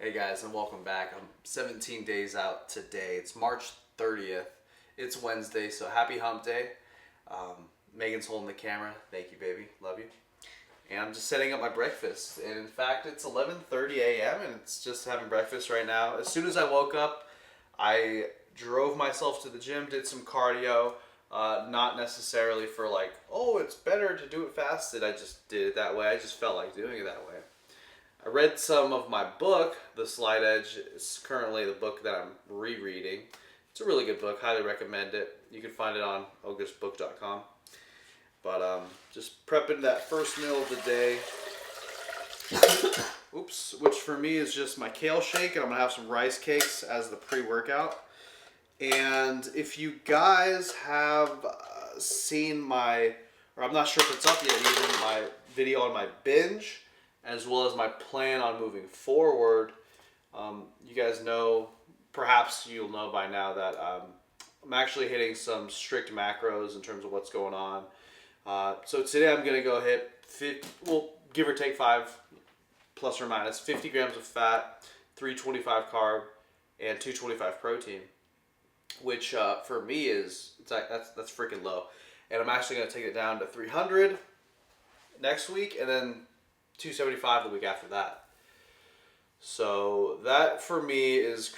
Hey guys, and welcome back. I'm 17 days out today. It's March 30th. It's Wednesday, so happy hump day. Megan's holding the camera. Thank you, baby. Love you. And I'm just setting up my breakfast. And in fact, it's 11:30 a.m. and it's just having breakfast right now. As soon as I woke up, I drove myself to the gym, did some cardio. Not necessarily for like, oh, it's better to do it fasted. I just did it that way. I just felt like doing it that way. I read some of my book, The Slight Edge. It's currently the book that I'm rereading. It's a really good book. Highly recommend it. You can find it on Ogusbook.com. But just prepping that first meal of the day. Oops. Which for me is just my kale shake, and I'm going to have some rice cakes as the pre-workout. And if you guys have seen my, or I'm not sure if it's up yet, even my video on my binge, as well as my plan on moving forward. You guys know, perhaps you'll know by now that I'm actually hitting some strict macros in terms of what's going on. So today I'm going to go hit, give or take 5 plus or minus 50 grams of fat, 325 carb, and 225 protein, which for me is, that's freaking low. And I'm actually going to take it down to 300 next week, and then 275 the week after that. So that for me is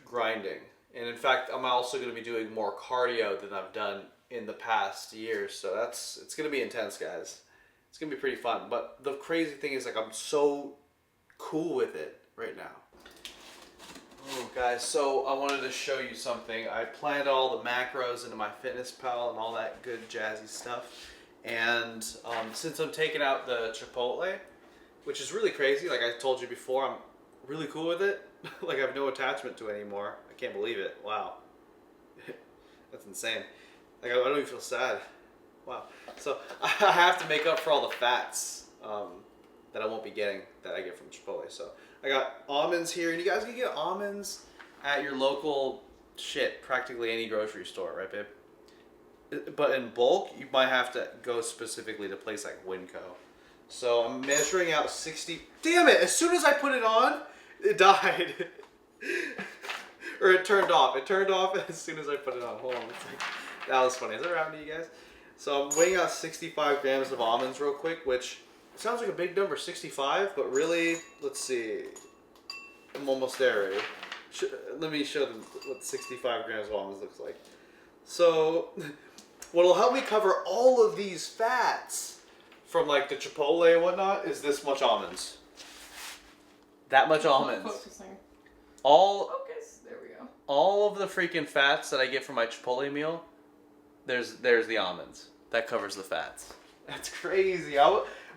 grinding. And in fact, I'm also going to be doing more cardio than I've done in the past year. So it's going to be intense, guys. It's going to be pretty fun. But the crazy thing is, like, I'm so cool with it right now. Oh, guys, so I wanted to show you something. I planned all the macros into my Fitness Pal and all that good jazzy stuff. And since I'm taking out the Chipotle, which is really crazy, like I told you before, I'm really cool with it. Like, I have no attachment to it anymore. I can't believe it. Wow. That's insane. Like, I don't even feel sad. Wow. So I have to make up for all the fats that I won't be getting, that I get from Chipotle. So I got almonds here, and you guys can get almonds at your local practically any grocery store, right, babe? But in bulk, you might have to go specifically to a place like Winco. So I'm measuring out 60. Damn it! As soon as I put it on, it died. Or it turned off. It turned off as soon as I put it on. Hold on. That was funny. Is that around to you guys? So I'm weighing out 65 grams of almonds real quick, which sounds like a big number, 65, but really, let's see. I'm almost there already. Let me show them what 65 grams of almonds looks like. So what will help me cover all of these fats from like the Chipotle and whatnot is this much almonds. That much almonds. Focusing. Focus. There we go. All of the freaking fats that I get from my Chipotle meal, there's the almonds. That covers the fats. That's crazy.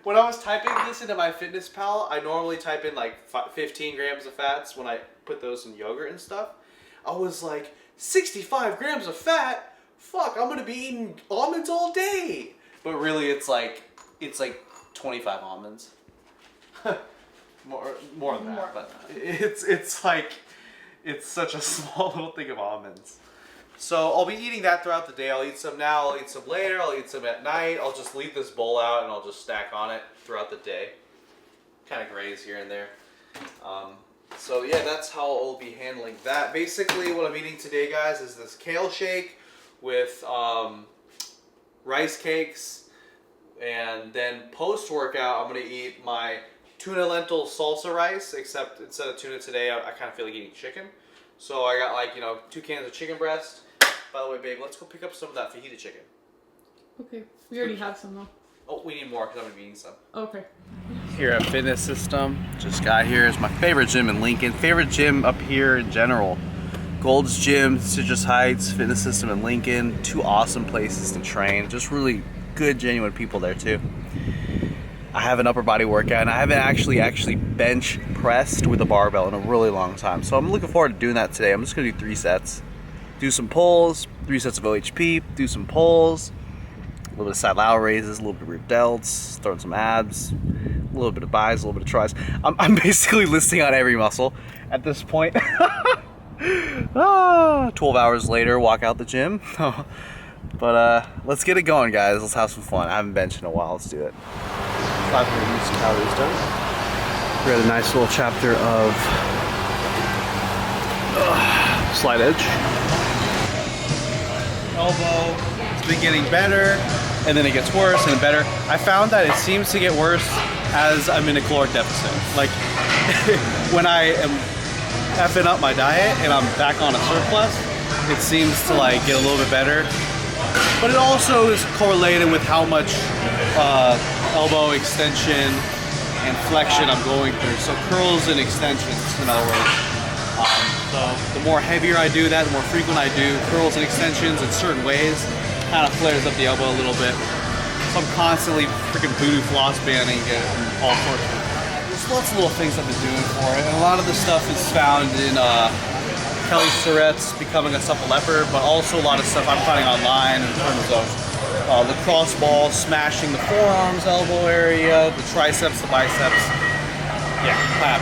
When I was typing this into my Fitness Pal, I normally type in like 15 grams of fats when I put those in yogurt and stuff. I was like, 65 grams of fat? Fuck, I'm gonna be eating almonds all day. But really, it's like 25 almonds. more than that, but it's like, it's such a small little thing of almonds. So I'll be eating that throughout the day. I'll eat some now, I'll eat some later, I'll eat some at night. I'll just leave this bowl out and I'll just stack on it throughout the day. Kind of graze here and there. So yeah, that's how I'll be handling that. Basically what I'm eating today, guys, is this kale shake with rice cakes. And then post-workout, I'm going to eat my tuna lentil salsa rice, except instead of tuna today, I kind of feel like eating chicken. So I got, like, 2 cans of chicken breast. By the way, babe, let's go pick up some of that fajita chicken. Okay. We already have some, though. Oh, we need more because I'm going to be eating some. Okay. Here at Fitness System, just got here. Is my favorite gym in Lincoln. Favorite gym up here in general. Gold's Gym, Citrus Heights, Fitness System in Lincoln. 2 awesome places to train. Just really good, genuine people there too. I have an upper body workout, and I haven't actually bench pressed with a barbell in a really long time. So I'm looking forward to doing that today. I'm just gonna do 3 sets. Do some pulls, 3 sets of OHP, do some pulls, a little bit of side lateral raises, a little bit of rear delts, throwing some abs, a little bit of bis, a little bit of tris. I'm basically listing on every muscle at this point. 12 hours later, walk out the gym. But let's get it going, guys. Let's have some fun. I haven't benched in a while. Let's do it. 500 calories done. Read a nice little chapter of Slight edge. Elbow, it's been getting better, and then it gets worse and better. I found that it seems to get worse as I'm in a caloric deficit. Like when I am effing up my diet and I'm back on a surplus, it seems to like get a little bit better. But it also is correlated with how much elbow extension and flexion I'm going through. So curls and extensions, in other words. So the more heavier I do that, the more frequent I do curls and extensions in certain ways, kind of flares up the elbow a little bit. So I'm constantly freaking voodoo floss banding it and all sorts of. There's lots of little things I've been doing for it, and a lot of the stuff is found in Kelly Surratt's Becoming a Supple Leopard, but also a lot of stuff I'm finding online in terms of the cross ball, smashing the forearms, elbow area, the triceps, the biceps. Yeah, clap.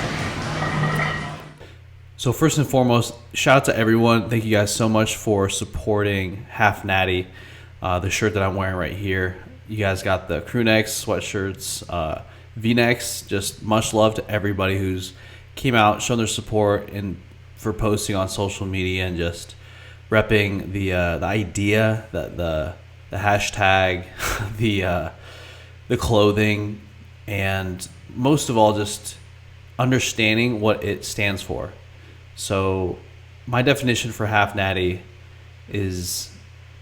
So first and foremost, shout out to everyone. Thank you guys so much for supporting Half Natty, the shirt that I'm wearing right here. You guys got the crew necks, sweatshirts, V-necks. Just much love to everybody who's came out, shown their support, and for posting on social media and just repping the idea, the hashtag, the clothing, and most of all, just understanding what it stands for. So my definition for Half Natty is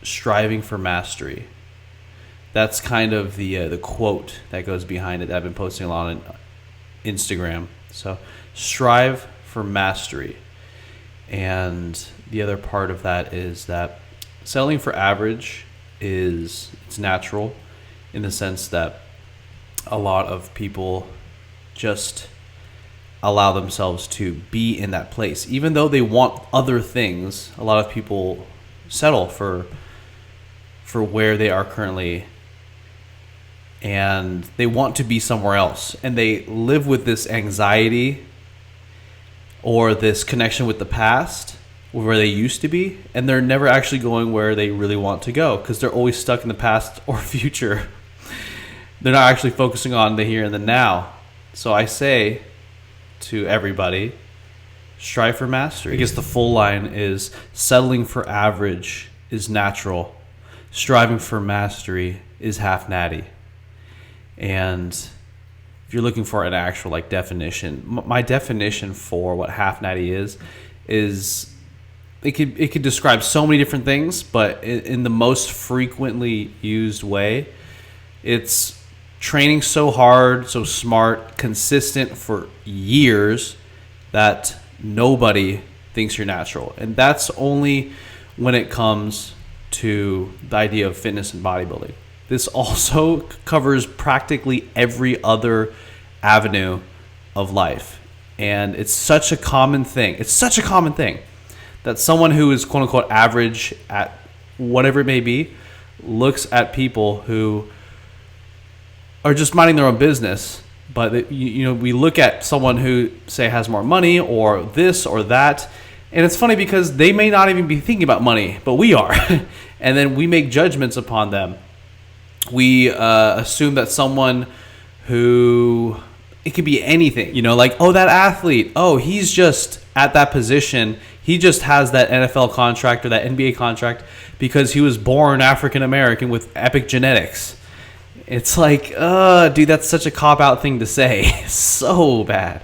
striving for mastery. That's kind of the quote that goes behind it that I've been posting a lot on Instagram. So strive for mastery. And the other part of that is that settling for average it's natural in the sense that a lot of people just allow themselves to be in that place. Even though they want other things, a lot of people settle for where they are currently, and they want to be somewhere else. And they live with this anxiety or this connection with the past, where they used to be, and they're never actually going where they really want to go because they're always stuck in the past or future. They're not actually focusing on the here and the now. So I say to everybody, strive for mastery. I guess the full line is settling for average is natural. Striving for mastery is half natty. And if you're looking for an actual like definition, my definition for what half natty is it could describe so many different things, but in the most frequently used way, it's training so hard, so smart, consistent for years that nobody thinks you're natural. And that's only when it comes to the idea of fitness and bodybuilding. This also covers practically every other avenue of life. And it's such a common thing. It's such a common thing that someone who is quote unquote average at whatever it may be looks at people who are just minding their own business. But we look at someone who say has more money or this or that, and it's funny because they may not even be thinking about money, but we are. And then we make judgments upon them. We assume that someone who, it could be anything, like, oh, that athlete, oh, he's just at that position. He just has that NFL contract or that NBA contract because he was born African American with epic genetics. It's like, dude, that's such a cop-out thing to say. So bad.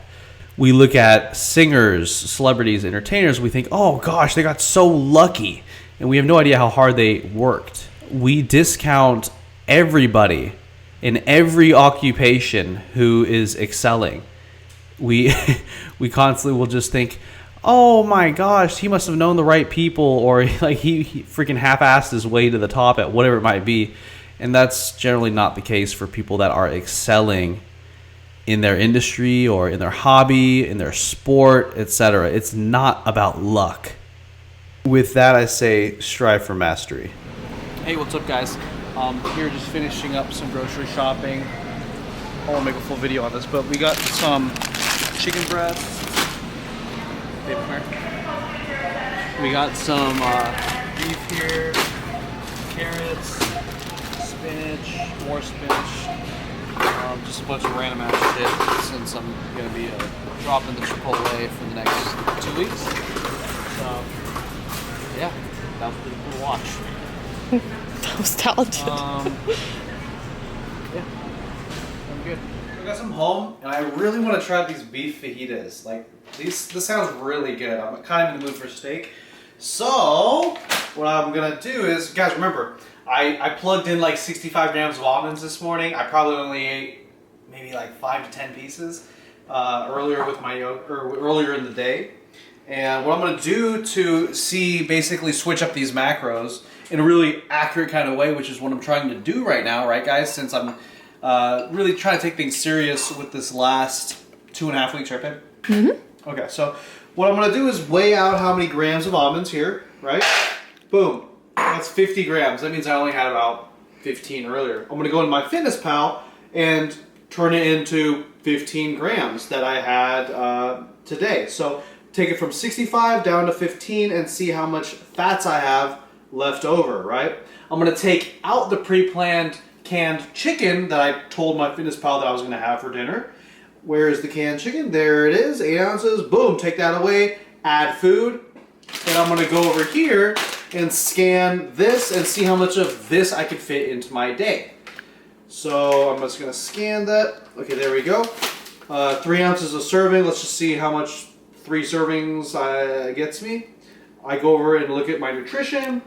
We look at singers, celebrities, entertainers. We think, oh, gosh, they got so lucky. And we have no idea how hard they worked. We discount everybody in every occupation who is excelling. We constantly will just think, oh my gosh, he must have known the right people, or like he freaking half-assed his way to the top at whatever it might be. And that's generally not the case for people that are excelling in their industry or in their hobby, in their sport, etc. It's not about luck. With that, I say strive for mastery. Hey, what's up, guys? Here just finishing up some grocery shopping. I won't make a full video on this, but we got some chicken breast. We got some beef here, carrots, spinach, more spinach, just a bunch of random ass shit since I'm going to be dropping the Chipotle for the next 2 weeks. Yeah, that was pretty cool to watch. That was talented. Yeah, I'm good. I guess I'm home, and I really want to try these beef fajitas. Like, this sounds really good. I'm kind of in the mood for steak. So, what I'm gonna do is, guys, remember, I plugged in like 65 grams of almonds this morning. I probably only ate maybe like 5 to 10 pieces earlier with my earlier in the day. And what I'm gonna do to basically switch up these macros in a really accurate kind of way, which is what I'm trying to do right now, right, guys? Since I'm really trying to take things serious with this last 2.5 weeks, right, babe? Mm-hmm. Okay, so what I'm gonna do is weigh out how many grams of almonds here, right? Boom, that's 50 grams. That means I only had about 15 earlier. I'm gonna go into my Fitness Pal and turn it into 15 grams that I had today. So take it from 65 down to 15 and see how much fats I have left over, right? I'm gonna take out the pre-planned canned chicken that I told my Fitness Pal that I was gonna have for dinner. Where is the canned chicken? There it is, 8 ounces. Boom, take that away, add food. And I'm gonna go over here and scan this and see how much of this I can fit into my day. So I'm just gonna scan that. Okay, there we go. 3 ounces a serving. Let's just see how much 3 servings gets me. I go over and look at my nutrition.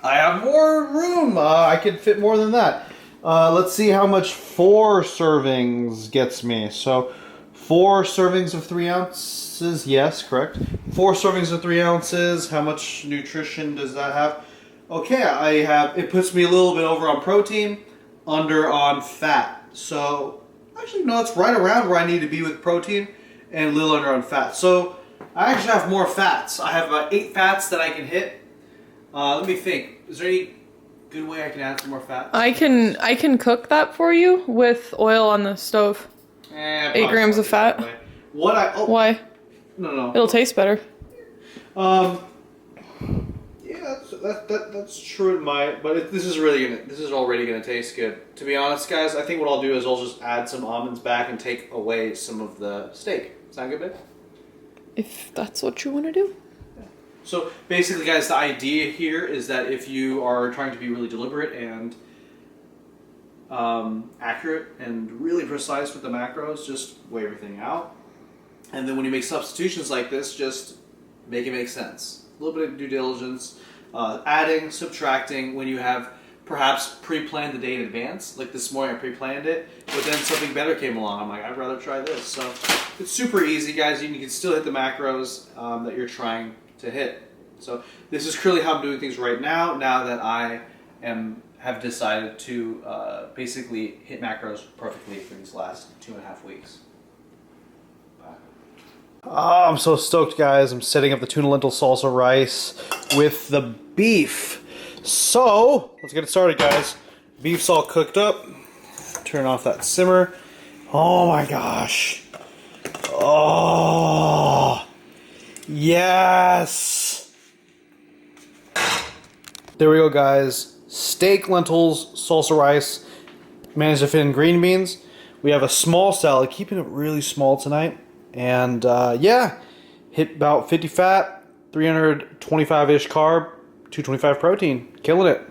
I have more room. I could fit more than that. Let's see how much 4 servings gets me. So 4 servings of 3 ounces. Yes, correct. 4 servings of 3 ounces. How much nutrition does that have? Okay, it puts me a little bit over on protein, under on fat. So actually, no, it's right around where I need to be with protein and a little under on fat. So I actually have more fats. I have about 8 fats that I can hit. Let me think. Is there any good way I can add some more fats? I can cook that for you with oil on the stove. 8 grams of fat. Why? No. It'll taste better. Yeah, that's true. But this is already gonna taste good. To be honest, guys, I think what I'll do is I'll just add some almonds back and take away some of the steak. Sound good, babe? If that's what you want to do. So basically, guys, the idea here is that if you are trying to be really deliberate and accurate and really precise with the macros, just weigh everything out. And then when you make substitutions like this, just make it make sense. A little bit of due diligence, adding, subtracting when you have perhaps pre-planned the day in advance. Like this morning I pre-planned it, but then something better came along. I'm like, I'd rather try this. So it's super easy, guys. You can still hit the macros that you're trying to hit. So this is currently how I'm doing things right now that I have decided to basically hit macros perfectly for these last 2.5 weeks. Oh, I'm so stoked, guys. I'm setting up the tuna lentil salsa rice with the beef. So let's get it started, guys. Beef's all cooked up. Turn off that simmer. Oh my gosh. Oh, yes. There we go, guys. Steak, lentils, salsa rice. Managed to fit in green beans. We have a small salad, keeping it really small tonight. And yeah, hit about 50 fat, 325-ish carb, 225 protein. Killing it.